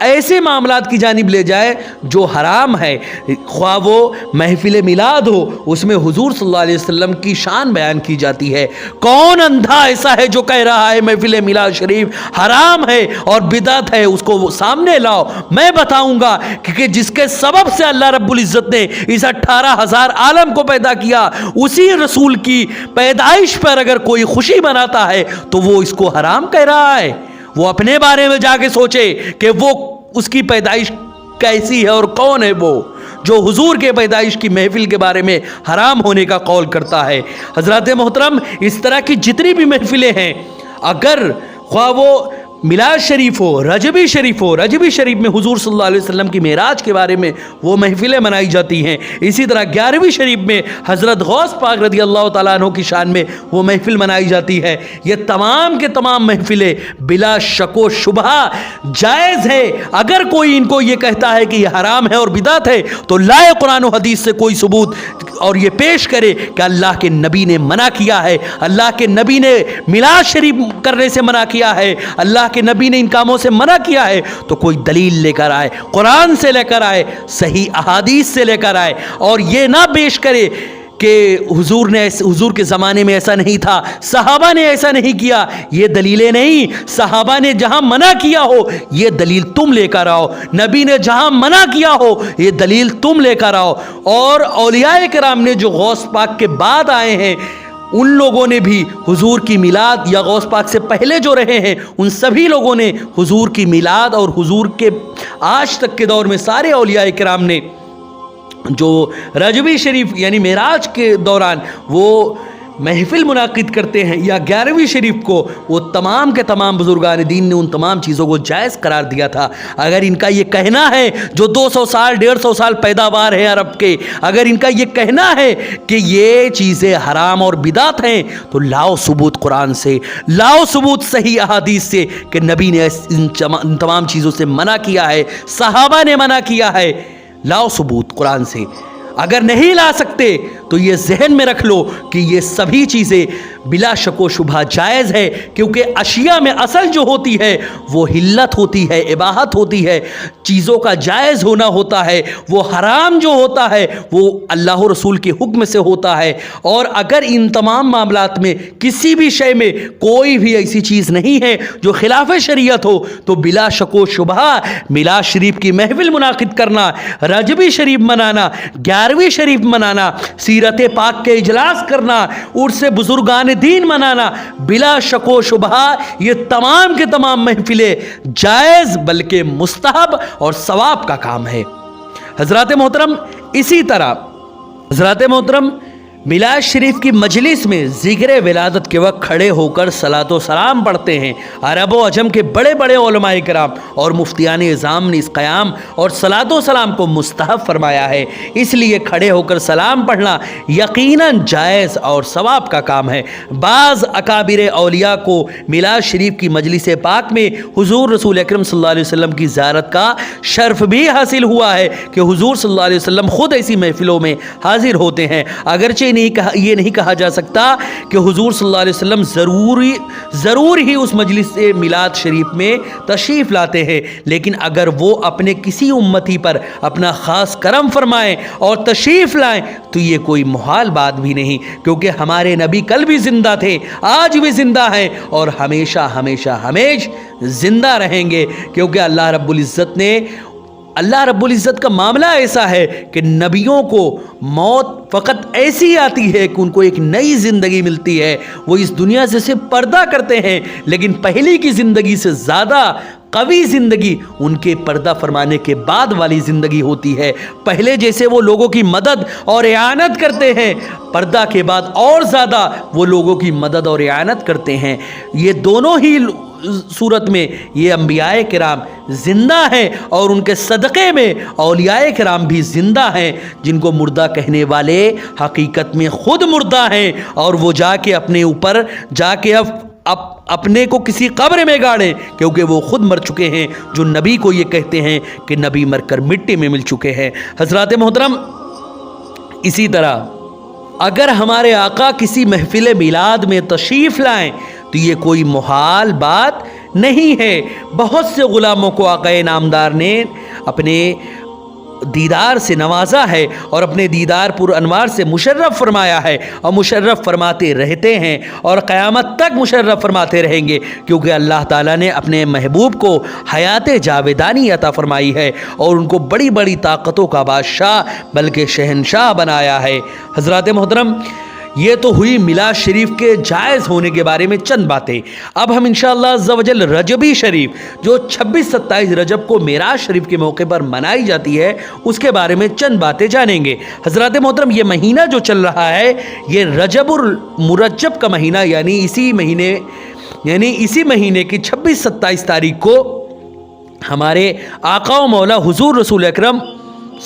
ایسے معاملات کی جانب لے جائے جو حرام ہے، خواہ وہ محفل میلاد ہو، اس میں حضور صلی اللہ علیہ وسلم کی شان بیان کی جاتی ہے۔ کون اندھا ایسا ہے جو کہہ رہا ہے محفل میلاد شریف حرام ہے اور بدعت ہے؟ اس کو وہ سامنے لاؤ، میں بتاؤں گا کہ جس کے سبب سے اللہ رب العزت نے اس 18,000 عالم کو پیدا کیا، اسی رسول کی پیدائش پر اگر کوئی خوشی مناتا ہے تو وہ اس کو حرام کہہ رہا ہے۔ وہ اپنے بارے میں جا کے سوچے کہ وہ اس کی پیدائش کیسی ہے اور کون ہے وہ جو حضور کے پیدائش کی محفل کے بارے میں حرام ہونے کا قول کرتا ہے۔ حضرات محترم، اس طرح کی جتنی بھی محفلیں ہیں، اگر خواہ وہ میلاد شریف ہو، رجبی شریف ہو، رجبی شریف میں حضور صلی اللہ علیہ وسلم کی معراج کے بارے میں وہ محفلیں منائی جاتی ہیں، اسی طرح 11ویں شریف میں حضرت غوث پاک رضی اللہ تعالیٰ عنہ کی شان میں وہ محفل منائی جاتی ہے۔ یہ تمام کے تمام محفلیں بلا شک و شبہ جائز ہے۔ اگر کوئی ان کو یہ کہتا ہے کہ یہ حرام ہے اور بدعت ہے تو لائے قرآن و حدیث سے کوئی ثبوت اور یہ پیش کرے کہ اللہ کے نبی نے منع کیا ہے، اللہ کے نبی نے میلاد شریف کرنے سے منع کیا ہے، اللہ کے نبی نے ان کاموں سے منع کیا ہے، تو کوئی دلیل لے کر آئے، قرآن سے لے کر آئے، صحیح احادیث سے لے کر آئے، اور یہ نہ پیش کرے کہ حضور کے زمانے میں ایسا نہیں تھا، صحابہ نے ایسا نہیں کیا۔ یہ دلیلیں نہیں، صحابہ نے جہاں منع کیا ہو یہ دلیل تم لے کر آؤ، نبی نے جہاں منع کیا ہو یہ دلیل تم لے کر آؤ۔ اور اولیاء کرام نے جو غوث پاک کے بعد آئے ہیں، ان لوگوں نے بھی حضور کی میلاد، یا غوث پاک سے پہلے جو رہے ہیں ان سبھی لوگوں نے حضور کی میلاد اور حضور کے آج تک کے دور میں سارے اولیاء کرام نے جو رجبی شریف یعنی معراج کے دوران وہ محفل منعقد کرتے ہیں یا 11ویں شریف کو، وہ تمام کے تمام بزرگان دین نے ان تمام چیزوں کو جائز قرار دیا تھا۔ اگر ان کا یہ کہنا ہے جو 200 سال 150 سال پیداوار ہے عرب کے، اگر ان کا یہ کہنا ہے کہ یہ چیزیں حرام اور بدعت ہیں تو لاؤ ثبوت قرآن سے، لاؤ ثبوت صحیح احادیث سے کہ نبی نے ان تمام چیزوں سے منع کیا ہے، صحابہ نے منع کیا ہے، لاؤ ثبوت قرآن سے۔ اگر نہیں لا سکتے تو یہ ذہن میں رکھ لو کہ یہ سبھی چیزیں بلا شک و شبہ جائز ہے، کیونکہ اشیاء میں اصل جو ہوتی ہے وہ حلت ہوتی ہے، اباحت ہوتی ہے، چیزوں کا جائز ہونا ہوتا ہے، وہ حرام جو ہوتا ہے وہ اللہ و رسول کے حکم سے ہوتا ہے۔ اور اگر ان تمام معاملات میں کسی بھی شے میں کوئی بھی ایسی چیز نہیں ہے جو خلاف شریعت ہو تو بلا شک و شبہ میلاد شریف کی محفل منعقد کرنا، رجبی شریف منانا، 11ویں شریف منانا، سیرت پاک کے اجلاس کرنا، عرس بزرگان دین منانا، بلا شک و شبہ یہ تمام کے تمام محفلیں جائز بلکہ مستحب اور ثواب کا کام ہے۔ حضرات محترم، اسی طرح حضرات محترم میلاد شریف کی مجلس میں ذکر ولادت کے وقت کھڑے ہو کر صلاۃ و سلام پڑھتے ہیں۔ عرب و عجم کے بڑے بڑے علماء کرام اور مفتیان اعظام نے اس قیام اور صلاۃ و سلام کو مستحب فرمایا ہے، اس لیے کھڑے ہو کر سلام پڑھنا یقیناً جائز اور ثواب کا کام ہے۔ بعض اکابر اولیاء کو میلاد شریف کی مجلس پاک میں حضور رسول اکرم صلی اللہ علیہ وسلم کی زیارت کا شرف بھی حاصل ہوا ہے کہ حضور صلی اللہ علیہ وسلم خود ایسی محفلوں میں حاضر ہوتے ہیں۔ اگرچہ یہ نہیں کہا جا سکتا کہ حضور صلی اللہ علیہ وسلم ضرور ہی اس مجلس میلاد شریف میں تشریف لاتے ہیں، لیکن اگر وہ اپنے کسی امتی پر اپنا خاص کرم فرمائیں اور تشریف لائیں تو یہ کوئی محال بات بھی نہیں، کیونکہ ہمارے نبی کل بھی زندہ تھے، آج بھی زندہ ہیں اور ہمیشہ زندہ رہیں گے، کیونکہ اللہ رب العزت کا معاملہ ایسا ہے کہ نبیوں کو موت فقط ایسی آتی ہے کہ ان کو ایک نئی زندگی ملتی ہے، وہ اس دنیا سے صرف پردہ کرتے ہیں، لیکن پہلی کی زندگی سے زیادہ قوی زندگی ان کے پردہ فرمانے کے بعد والی زندگی ہوتی ہے۔ پہلے جیسے وہ لوگوں کی مدد اور اعانت کرتے ہیں، پردہ کے بعد اور زیادہ وہ لوگوں کی مدد اور اعانت کرتے ہیں۔ یہ دونوں ہی صورت میں یہ انبیاء کرام زندہ ہیں اور ان کے صدقے میں اولیاء کرام بھی زندہ ہیں، جن کو مردہ کہنے والے حقیقت میں خود مردہ ہیں، اور وہ جا کے اپنے کو کسی قبر میں گاڑیں، کیونکہ وہ خود مر چکے ہیں، جو نبی کو یہ کہتے ہیں کہ نبی مر کر مٹی میں مل چکے ہیں۔ حضرات محترم، اسی طرح اگر ہمارے آقا کسی محفل میلاد میں تشریف لائیں تو یہ کوئی محال بات نہیں ہے۔ بہت سے غلاموں کو آقا نامدار نے اپنے دیدار سے نوازا ہے اور اپنے دیدار پر انوار سے مشرف فرمایا ہے، اور مشرف فرماتے رہتے ہیں اور قیامت تک مشرف فرماتے رہیں گے، کیونکہ اللہ تعالیٰ نے اپنے محبوب کو حیات جاویدانی عطا فرمائی ہے اور ان کو بڑی بڑی طاقتوں کا بادشاہ بلکہ شہنشاہ بنایا ہے۔ حضرات محترم، یہ تو ہوئی میلاد شریف کے جائز ہونے کے بارے میں چند باتیں۔ اب ہم انشاءاللہ عز و جل رجبی شریف جو 26-27 رجب کو معراج شریف کے موقع پر منائی جاتی ہے اس کے بارے میں چند باتیں جانیں گے۔ حضرات محترم، یہ مہینہ جو چل رہا ہے یہ رجب المرجب کا مہینہ، یعنی اسی مہینے کی 26-27 تاریخ کو ہمارے آقا و مولا حضور رسول اکرم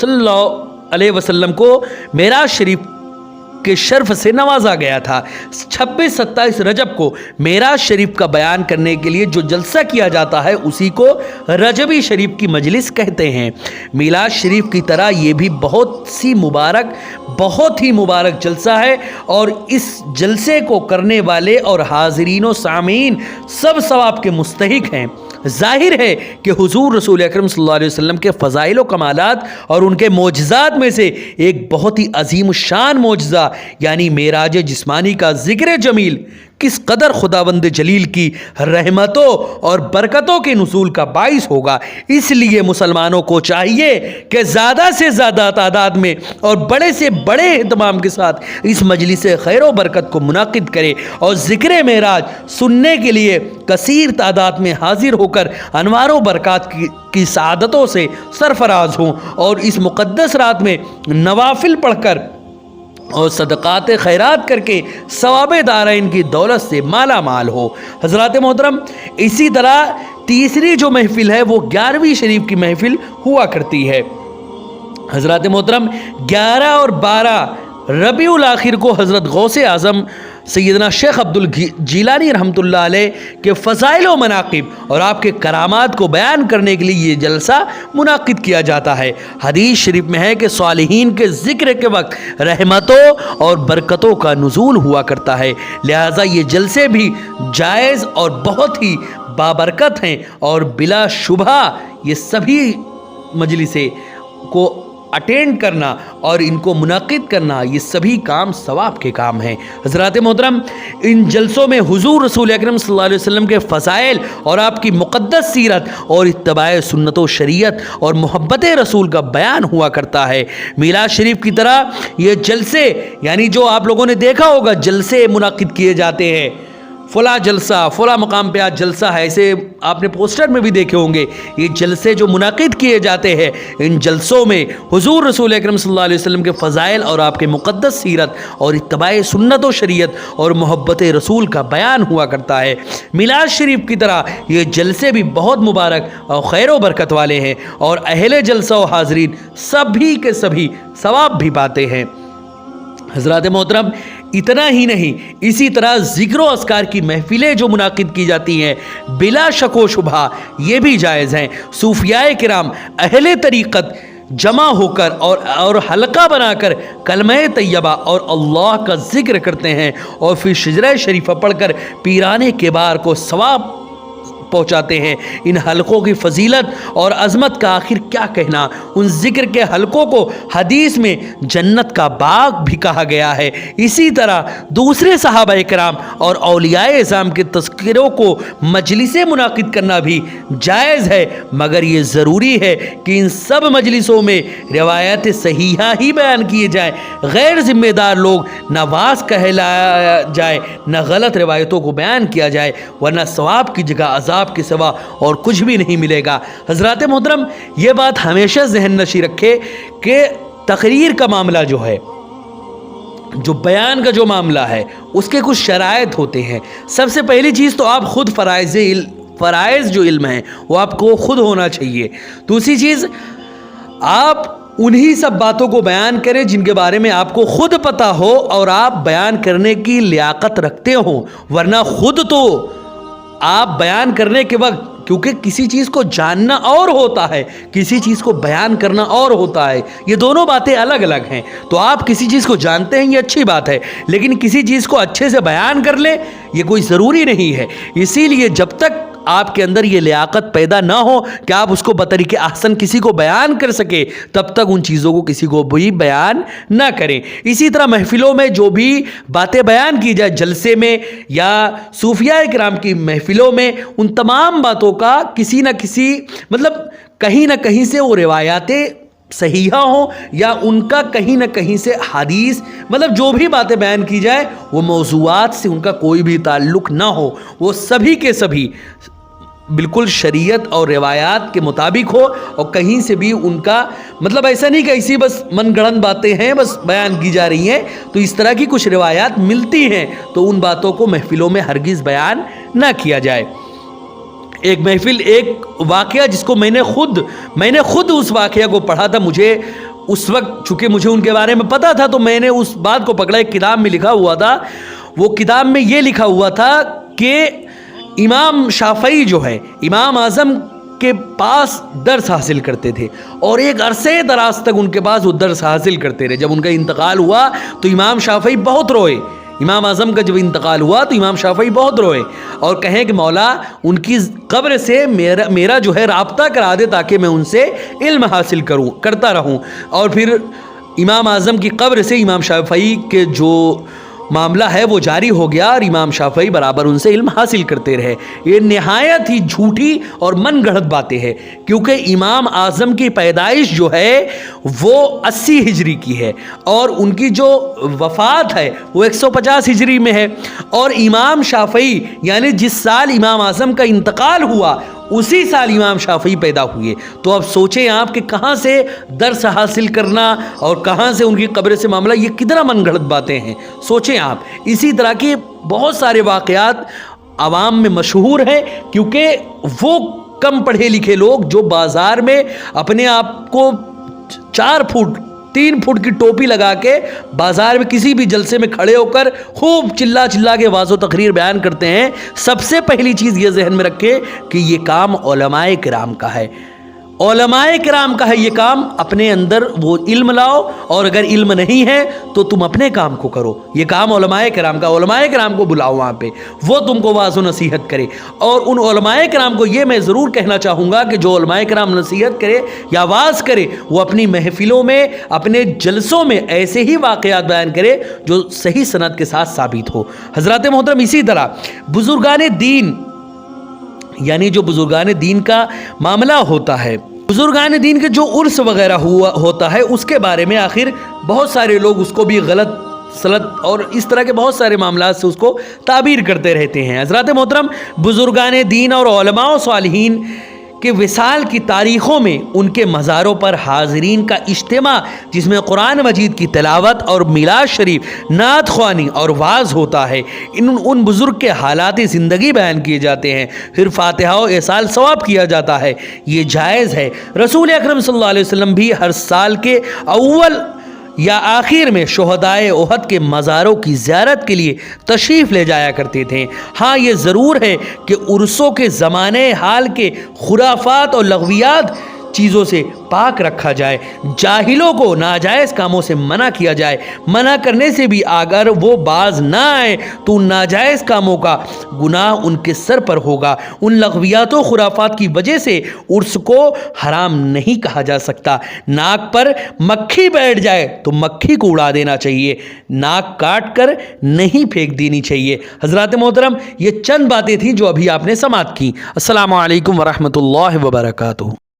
صلی اللہ علیہ وسلم کو معراج شریف کے شرف سے نوازا گیا تھا۔ 26-27 رجب کو معراج شریف کا بیان کرنے کے لیے جو جلسہ کیا جاتا ہے اسی کو رجبی شریف کی مجلس کہتے ہیں۔ میلاد شریف کی طرح یہ بھی بہت ہی مبارک جلسہ ہے، اور اس جلسے کو کرنے والے اور حاضرین و سامعین سب ثواب کے مستحق ہیں۔ ظاہر ہے کہ حضور رسول اکرم صلی اللہ علیہ وسلم کے فضائل و کمالات اور ان کے معجزات میں سے ایک بہت ہی عظیم الشان معجزہ یعنی معراج جسمانی کا ذکر جمیل کس قدر خداوند جلیل کی رحمتوں اور برکتوں کے نزول کا باعث ہوگا۔ اس لیے مسلمانوں کو چاہیے کہ زیادہ سے زیادہ تعداد میں اور بڑے سے بڑے اہتمام کے ساتھ اس مجلس خیر و برکت کو منعقد کرے اور ذکر معراج سننے کے لیے کثیر تعداد میں حاضر ہو کر انوار و برکات کی سعادتوں سے سرفراز ہوں، اور اس مقدس رات میں نوافل پڑھ کر اور صدقات خیرات کر کے ثواب دارین کی دولت سے مالا مال ہو۔ حضرات محترم، اسی طرح تیسری جو محفل ہے وہ 11ویں شریف کی محفل ہوا کرتی ہے۔ حضرات محترم، 11 اور 12 ربیع الاخر کو حضرت غوث اعظم سیدنا شیخ عبد الجیلانی رحمۃ اللہ علیہ کے فضائل و مناقب اور آپ کے کرامات کو بیان کرنے کے لیے یہ جلسہ منعقد کیا جاتا ہے۔ حدیث شریف میں ہے کہ صالحین کے ذکر کے وقت رحمتوں اور برکتوں کا نزول ہوا کرتا ہے، لہٰذا یہ جلسے بھی جائز اور بہت ہی بابرکت ہیں، اور بلا شبہ یہ سبھی مجلسیں کو اٹینڈ کرنا اور ان کو منعقد کرنا یہ سبھی کام ثواب کے کام ہیں۔ حضرات محترم، ان جلسوں میں حضور رسول اکرم صلی اللہ علیہ وسلم کے فضائل اور آپ کی مقدس سیرت اور اتباع سنت و شریعت اور محبت رسول کا بیان ہوا کرتا ہے۔ میلاد شریف کی طرح یہ جلسے، یعنی جو آپ لوگوں نے دیکھا ہوگا جلسے منعقد کیے جاتے ہیں، فلاں جلسہ فلاں مقام پہ آج جلسہ ہے، ایسے آپ نے پوسٹر میں بھی دیکھے ہوں گے، یہ جلسے جو منعقد کیے جاتے ہیں ان جلسوں میں حضور رسول اکرم صلی اللہ علیہ وسلم کے فضائل اور آپ کے مقدس سیرت اور اتباع سنت و شریعت اور محبت رسول کا بیان ہوا کرتا ہے۔ میلاد شریف کی طرح یہ جلسے بھی بہت مبارک اور خیر و برکت والے ہیں، اور اہل جلسہ و حاضرین سبھی کے سبھی ثواب بھی پاتے ہیں۔ حضرات محترم، اتنا ہی نہیں، اسی طرح ذکر و اذکار کی محفلیں جو منعقد کی جاتی ہیں بلا شک و شبہ یہ بھی جائز ہیں۔ صوفیاء کرام اہل طریقت جمع ہو کر اور حلقہ بنا کر کلمہ طیبہ اور اللہ کا ذکر کرتے ہیں، اور پھر شجرہ شریفہ پڑھ کر پیرانے کبار کو ثواب پہنچاتے ہیں۔ ان حلقوں کی فضیلت اور عظمت کا آخر کیا کہنا، ان ذکر کے حلقوں کو حدیث میں جنت کا باغ بھی کہا گیا ہے۔ اسی طرح دوسرے صحابہ کرام اور اولیاء اعظام کے تذکروں کو مجلسیں منعقد کرنا بھی جائز ہے، مگر یہ ضروری ہے کہ ان سب مجلسوں میں روایت صحیحہ ہی بیان کیے جائیں، غیر ذمہ دار لوگ نہ واعظ کہلایا جائے نہ غلط روایتوں کو بیان کیا جائے، ورنہ ثواب کی جگہ عذاب کے سوا اور کچھ بھی نہیں ملے گا۔ حضرات محترم، یہ بات ہمیشہ ذہن نشی رکھے کہ تقریر کا معاملہ جو ہے، جو بیان کا جو معاملہ ہے، اس کے کچھ شرائط ہوتے ہیں۔ سب سے پہلی چیز تو آپ خود فرائض جو علم ہے وہ آپ کو خود ہونا چاہیے۔ دوسری چیز، آپ انہی سب باتوں کو بیان کریں جن کے بارے میں آپ کو خود پتہ ہو اور آپ بیان کرنے کی لیاقت رکھتے ہوں، ورنہ خود تو آپ بیان کرنے کے وقت، کیونکہ کسی چیز کو جاننا اور ہوتا ہے، کسی چیز کو بیان کرنا اور ہوتا ہے، یہ دونوں باتیں الگ الگ ہیں۔ تو آپ کسی چیز کو جانتے ہیں یہ اچھی بات ہے، لیکن کسی چیز کو اچھے سے بیان کر لیں یہ کوئی ضروری نہیں ہے۔ اسی لیے جب تک آپ کے اندر یہ لیاقت پیدا نہ ہو کہ آپ اس کو بطریق احسن کسی کو بیان کر سکے، تب تک ان چیزوں کو کسی کو بھی بیان نہ کریں۔ اسی طرح محفلوں میں جو بھی باتیں بیان کی جائے، جلسے میں یا صوفیاء کرام کی محفلوں میں، ان تمام باتوں کا کسی نہ کسی کہیں نہ کہیں سے وہ روایاتیں صحیحہ ہوں یا ان کا کہیں نہ کہیں سے حدیث جو بھی باتیں بیان کی جائے وہ موضوعات سے ان کا کوئی بھی تعلق نہ ہو، وہ سبھی کے سبھی بالکل شریعت اور روایات کے مطابق ہو، اور کہیں سے بھی ان کا ایسا نہیں کہ ایسی بس من گڑھنت باتیں ہیں بس بیان کی جا رہی ہیں۔ تو اس طرح کی کچھ روایات ملتی ہیں تو ان باتوں کو محفلوں میں ہرگز بیان نہ کیا جائے۔ ایک واقعہ جس کو میں نے خود اس واقعہ کو پڑھا تھا، مجھے اس وقت چونکہ مجھے ان کے بارے میں پتا تھا تو میں نے اس بات کو پکڑا۔ ایک کتاب میں لکھا ہوا تھا، وہ کتاب میں یہ لکھا ہوا تھا کہ امام شافعی جو ہے امام اعظم کے پاس درس حاصل کرتے تھے، اور ایک عرصے دراز تک ان کے پاس وہ درس حاصل کرتے رہے۔ جب ان کا انتقال ہوا تو امام شافعی بہت روئے۔ امام اعظم کا جب انتقال ہوا تو امام شافعی بہت روئے اور کہیں کہ مولا ان کی قبر سے میرا جو ہے رابطہ کرا دے تاکہ میں ان سے علم حاصل کرتا رہوں۔ اور پھر امام اعظم کی قبر سے امام شافعی کے جو معاملہ ہے وہ جاری ہو گیا اور امام شافعی برابر ان سے علم حاصل کرتے رہے۔ یہ نہایت ہی جھوٹی اور من گڑھت باتیں ہیں، کیونکہ امام اعظم کی پیدائش جو ہے وہ 80 ہجری کی ہے اور ان کی جو وفات ہے وہ 150 ہجری میں ہے، اور امام شافعی یعنی جس سال امام اعظم کا انتقال ہوا اسی سال امام شافعی پیدا ہوئے۔ تو اب سوچیں آپ کہ کہاں سے درس حاصل کرنا اور کہاں سے ان کی قبر سے معاملہ، یہ کتنا من گھڑت باتیں ہیں، سوچیں آپ۔ اسی طرح کے بہت سارے واقعات عوام میں مشہور ہیں، کیونکہ وہ کم پڑھے لکھے لوگ جو بازار میں اپنے آپ کو 4 فٹ 3 فٹ کی ٹوپی لگا کے بازار میں کسی بھی جلسے میں کھڑے ہو کر خوب چلا کے واضح و تقریر بیان کرتے ہیں، سب سے پہلی چیز یہ ذہن میں رکھے کہ یہ کام علماء کرام کا ہے۔ علماء کرام کا ہے یہ کام، اپنے اندر وہ علم لاؤ، اور اگر علم نہیں ہے تو تم اپنے کام کو کرو۔ یہ کام علماء کرام کا، علماء کرام کو بلاؤ وہاں پہ، وہ تم کو واضح و نصیحت کرے۔ اور ان علماء کرام کو یہ میں ضرور کہنا چاہوں گا کہ جو علماء کرام نصیحت کرے یا واز کرے وہ اپنی محفلوں میں اپنے جلسوں میں ایسے ہی واقعات بیان کرے جو صحیح سند کے ساتھ ثابت ہو۔ حضرات محترم، اسی طرح بزرگان دین یعنی جو بزرگان دین کا معاملہ ہوتا ہے، بزرگان دین کے جو عرس وغیرہ ہوتا ہے اس کے بارے میں آخر بہت سارے لوگ اس کو بھی غلط سلط اور اس طرح کے بہت سارے معاملات سے اس کو تعبیر کرتے رہتے ہیں۔ حضرات محترم، بزرگان دین اور علماء و صالحین کہ وصال کی تاریخوں میں ان کے مزاروں پر حاضرین کا اجتماع، جس میں قرآن مجید کی تلاوت اور میلاد شریف، نعت خوانی اور واعظ ہوتا ہے۔ ان بزرگ کے حالات زندگی بیان کیے جاتے ہیں، پھر فاتحہ و احسال ثواب کیا جاتا ہے۔ یہ جائز ہے۔ رسول اکرم صلی اللہ علیہ وسلم بھی ہر سال کے اول یا آخر میں شہدائے احد کے مزاروں کی زیارت کے لیے تشریف لے جایا کرتے تھے۔ ہاں یہ ضرور ہے کہ عرسوں کے زمانے حال کے خرافات اور لغویات چیزوں سے پاک رکھا جائے، جاہلوں کو ناجائز کاموں سے منع کیا جائے۔ منع کرنے سے بھی اگر وہ باز نہ آئے تو ان ناجائز کاموں کا گناہ ان کے سر پر ہوگا۔ ان لغویات و خرافات کی وجہ سے عرس کو حرام نہیں کہا جا سکتا۔ ناک پر مکھی بیٹھ جائے تو مکھی کو اڑا دینا چاہیے، ناک کاٹ کر نہیں پھینک دینی چاہیے۔ حضرات محترم، یہ چند باتیں تھیں جو ابھی آپ نے سماعت کی۔ السلام علیکم ورحمۃ اللہ وبرکاتہ۔